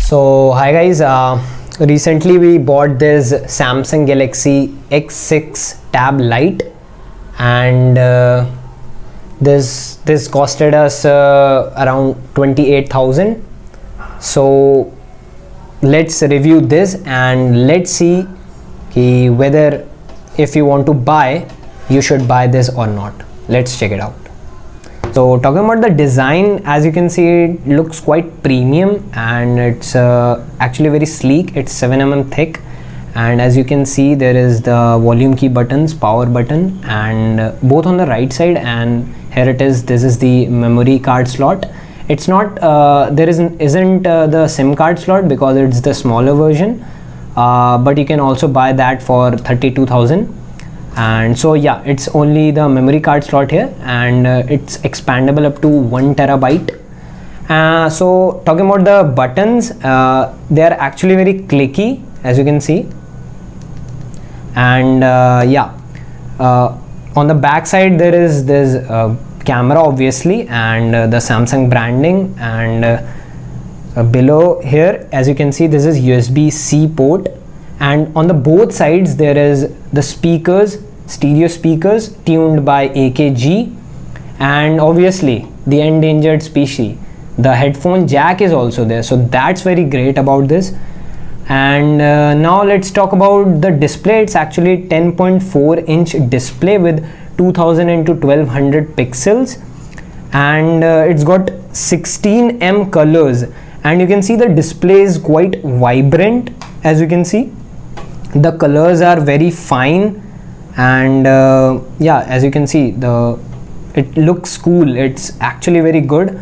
So hi guys, recently we bought this Samsung Galaxy S6 Tab Lite, and this costed us around 28,000. So let's review this and let's see whether if you want to buy, you should buy this or not. Let's check it out. So talking about the design, as you can see, it looks quite premium and it's actually very sleek. It's 7mm thick, and as you can see, there is the volume key buttons, power button, and both on the right side, and here it is. This is the memory card slot. It's not there isn't the SIM card slot because it's the smaller version, but you can also buy that for 32,000. And so yeah, it's only the memory card slot here, and it's expandable up to 1 terabyte. So talking about the buttons, they are actually very clicky, as you can see. And on the back side there is this camera obviously, and the Samsung branding, and below here, as you can see, this is USB-C port, and on the both sides there is the speakers, stereo speakers tuned by AKG, and obviously the endangered species, the headphone jack is also there, so that's very great about this. And now let's talk about the display. It's actually 10.4-inch display with 2000 into 1200 pixels, and it's got 16M colors, and you can see the display is quite vibrant. As you can see, the colors are very fine, and yeah, as you can see, it looks cool. It's actually very good,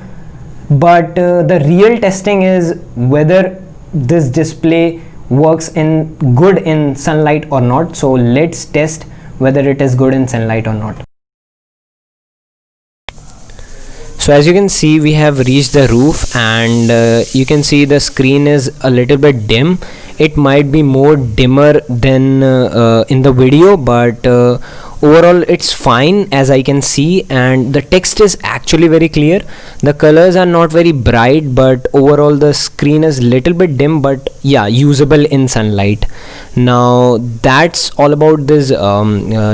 but the real testing is whether this display works good in sunlight or not. So let's test whether it is good in sunlight or not. So as you can see, we have reached the roof, and you can see the screen is a little bit dim. It might be more dimmer than in the video, but overall it's fine as I can see, and the text is actually very clear. The colors are not very bright, but overall the screen is little bit dim, but yeah, usable in sunlight. Now that's all about this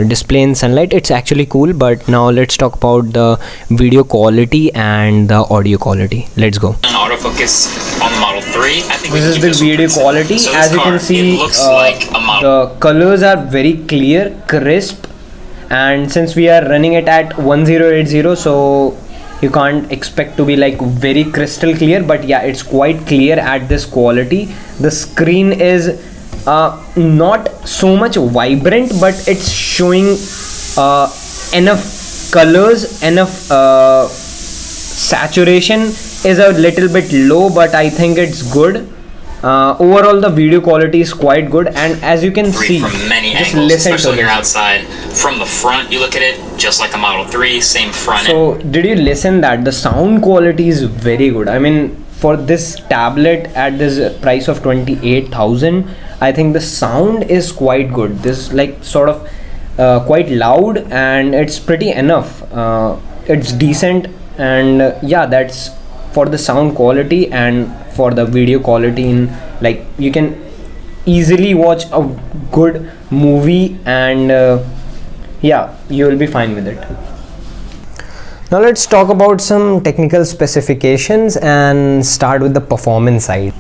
display in sunlight. It's actually cool, but now let's talk about the video quality and the audio quality. Let's go. An autofocus on the Model 3. I think this is the video quality. So as you can see, the colors are very clear, crisp, and since we are running it at 1080, so you can't expect to be like very crystal clear, but yeah, it's quite clear at this quality. The screen is not so much vibrant, but it's showing enough colors, enough saturation is a little bit low, but I think it's good. Overall the video quality is quite good, and as you can see, from many just angles, listen especially to when you're this. outside. From the front, you look at it just like a Model 3, same front. So did you listen that the sound quality is very good? I mean, for this tablet at this price of 28,000, I think the sound is quite good. This like sort of quite loud, and it's pretty enough. It's decent, and yeah, that's for the sound quality and for the video quality. In like, you can easily watch a good movie, and yeah, you will be fine with it. Now let's talk about some technical specifications and start with the performance side.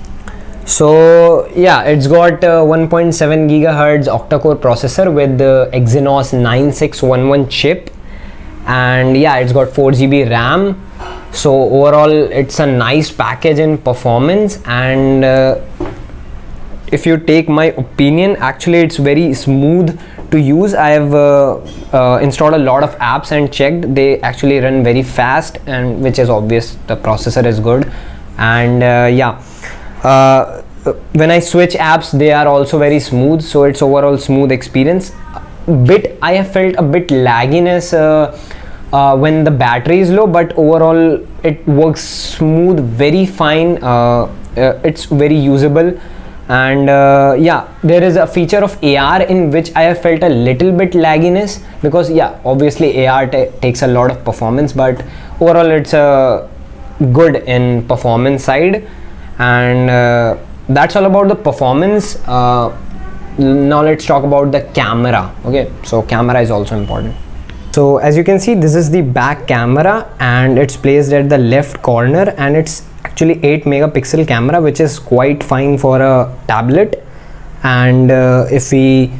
So yeah, it's got 1.7 gigahertz octa-core processor with the Exynos 9611 chip, and yeah, it's got 4 GB RAM. So overall it's a nice package in performance, and if you take my opinion, actually it's very smooth to use. I have installed a lot of apps and checked, they actually run very fast, and which is obvious, the processor is good. And yeah, when I switch apps, they are also very smooth, so it's overall smooth experience. I have felt a bit lagginess when the battery is low, but overall it works smooth, very fine. It's very usable, and yeah, there is a feature of AR in which I have felt a little bit lagginess, because yeah, obviously AR takes a lot of performance, but overall it's good in performance side. and that's all about the performance. Now let's talk about the camera. Okay, so camera is also important. So as you can see, this is the back camera and it's placed at the left corner, and it's actually 8 megapixel camera, which is quite fine for a tablet. And if we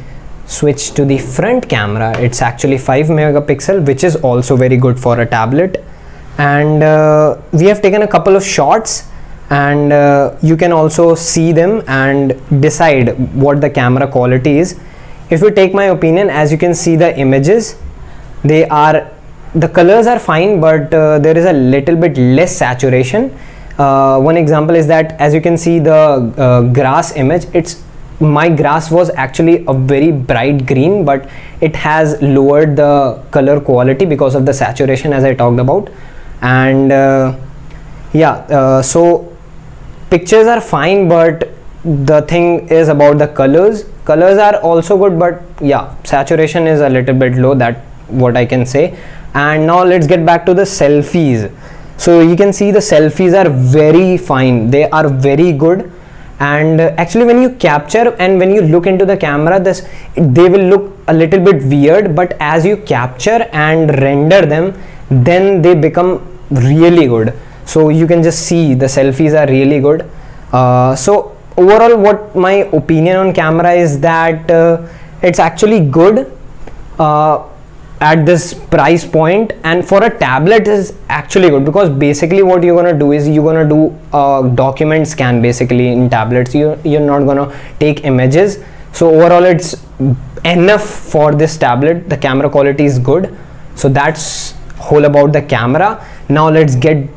switch to the front camera, it's actually 5 megapixel, which is also very good for a tablet. And we have taken a couple of shots, and you can also see them and decide what the camera quality is. If you take my opinion, as you can see the images, the colors are fine, but there is a little bit less saturation. One example is that, as you can see the grass image, my grass was actually a very bright green, but it has lowered the color quality because of the saturation, as I talked about. And so pictures are fine, but the thing is about the colors are also good, but yeah, saturation is a little bit low, that what I can say. And now let's get back to the selfies. So you can see the selfies are very fine, they are very good. And actually when you capture and when you look into the camera, they will look a little bit weird, but as you capture and render them, then they become really good. So you can just see the selfies are really good. So overall, what my opinion on camera is that it's actually good at this price point, and for a tablet is actually good, because basically what you're gonna do is you're gonna do a document scan basically in tablets. You're not gonna take images. So overall it's enough for this tablet. The camera quality is good. So that's whole about the camera. Now let's get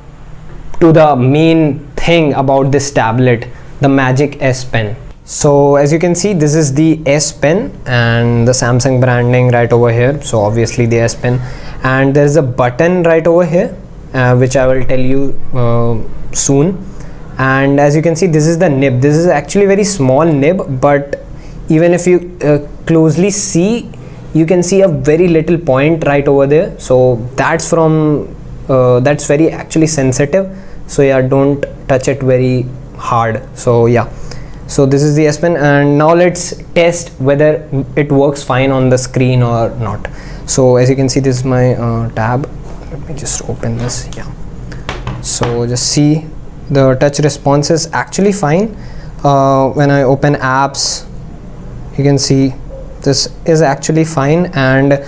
to the main thing about this tablet, the Magic S Pen. So as you can see, this is the S Pen and the Samsung branding right over here. So obviously the S Pen, and there's a button right over here, which I will tell you soon. And as you can see, this is the nib. This is actually very small nib, but even if you closely see, you can see a very little point right over there. So that's that's very actually sensitive. So yeah, don't touch it very hard. So yeah, so this is the S Pen, and now let's test whether it works fine on the screen or not. So as you can see, this is my tab. Let me just open this. Yeah, so just see the touch response is actually fine. When I open apps, you can see this is actually fine. And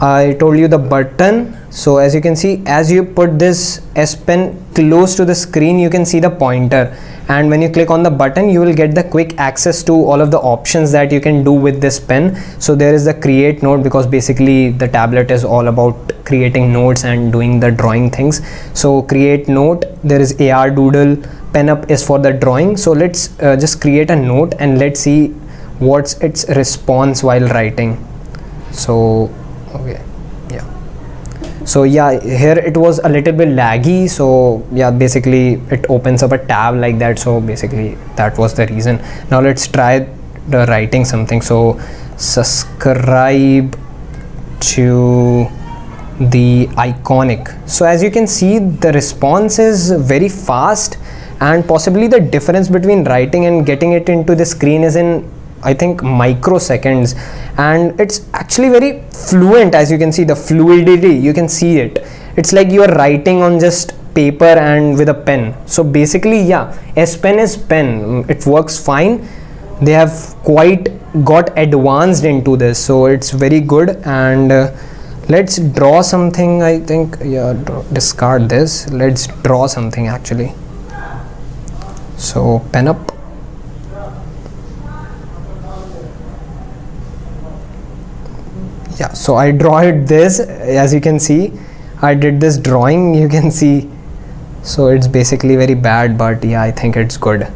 I told you the button. So as you can see, as you put this S Pen close to the screen, you can see the pointer, and when you click on the button, you will get the quick access to all of the options that you can do with this pen. So there is the create note, because basically the tablet is all about creating notes and doing the drawing things. So create note, there is AR doodle, pen up is for the drawing. So let's just create a note and let's see what's its response while writing. So okay, yeah, so yeah, here it was a little bit laggy. So yeah, basically it opens up a tab like that. So basically that was the reason. Now let's try the writing something. So subscribe to the iconic. So as you can see, the response is very fast, and possibly the difference between writing and getting it into the screen is in, I think, microseconds, and it's actually very fluent. As you can see, the fluidity, you can see it. It's like you are writing on just paper and with a pen. So basically, yeah, S Pen is pen. It works fine. They have quite got advanced into this, so it's very good. And let's draw something. I think, yeah, discard this. Let's draw something actually. So pen up. Yeah, so I draw it this. As you can see, I did this drawing, you can see. So it's basically very bad, but yeah, I think it's good.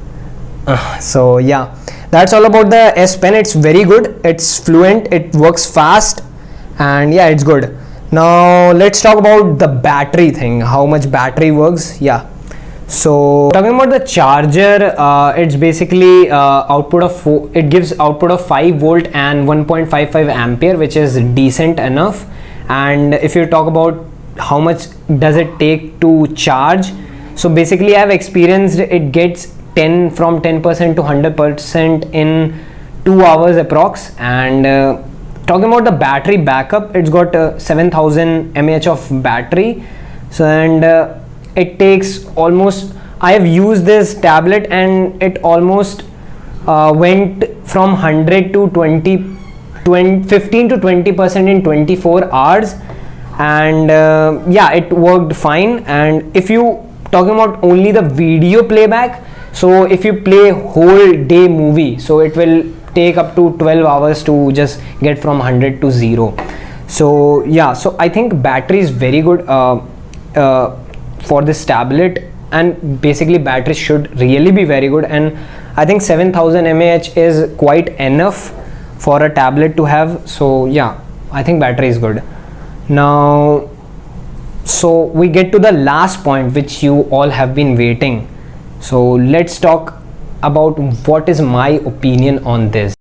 So yeah, that's all about the S Pen. It's very good, it's fluent, it works fast, and yeah, it's good. Now let's talk about the battery thing, how much battery works. Yeah, so talking about the charger, it's basically it gives output of 5 volt and 1.55 ampere, which is decent enough. And if you talk about how much does it take to charge, So basically I've experienced it gets 10% to 100% in 2 hours approx. And talking about the battery backup, it's got 7000 mAh of battery. So and it takes almost, I have used this tablet and it almost went from 100 to 15 to 20% in 24 hours. And yeah, it worked fine. And if you talking about only the video playback, so if you play whole day movie, so it will take up to 12 hours to just get from 100 to 0. So yeah, so I think battery is very good for this tablet, and basically battery should really be very good. And I think 7000 mAh is quite enough for a tablet to have. So yeah, I think battery is good. Now, so we get to the last point which you all have been waiting. So let's talk about what is my opinion on this.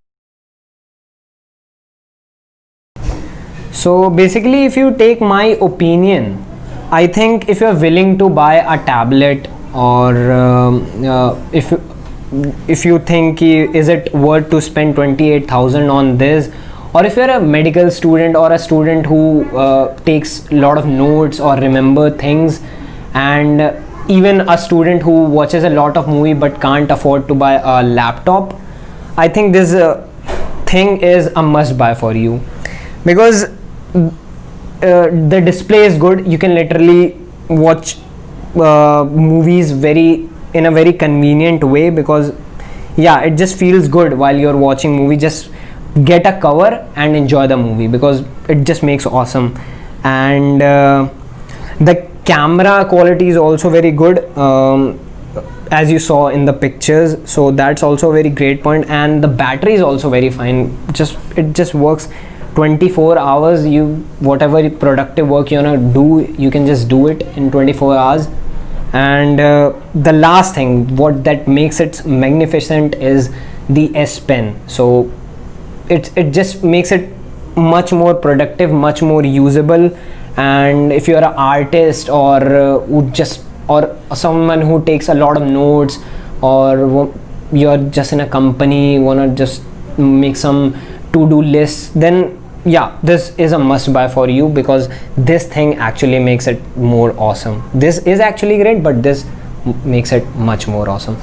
So basically, if you take my opinion, I think if you're willing to buy a tablet, or if you think is it worth to spend 28,000 on this, or if you're a medical student or a student who takes a lot of notes or remember things, and even a student who watches a lot of movie but can't afford to buy a laptop, I think this thing is a must buy for you, because the display is good. You can literally watch movies in a very convenient way, because yeah, it just feels good while you're watching movie. Just get a cover and enjoy the movie, because it just makes awesome. And the camera quality is also very good, as you saw in the pictures, so that's also a very great point. And the battery is also very fine. It just works 24 hours. You whatever productive work you wanna do, you can just do it in 24 hours. And the last thing what that makes it magnificent is the S Pen. So it just makes it much more productive, much more usable. And if you're an artist, or or someone who takes a lot of notes, or you're just in a company, wanna just make some to-do lists, then yeah, this is a must buy for you, because this thing actually makes it more awesome. This is actually great, but this makes it much more awesome.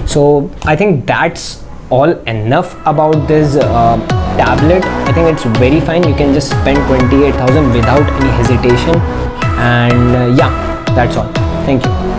So I think that's all enough about this tablet. I think it's very fine. You can just spend 28,000 without any hesitation. And yeah, that's all. Thank you.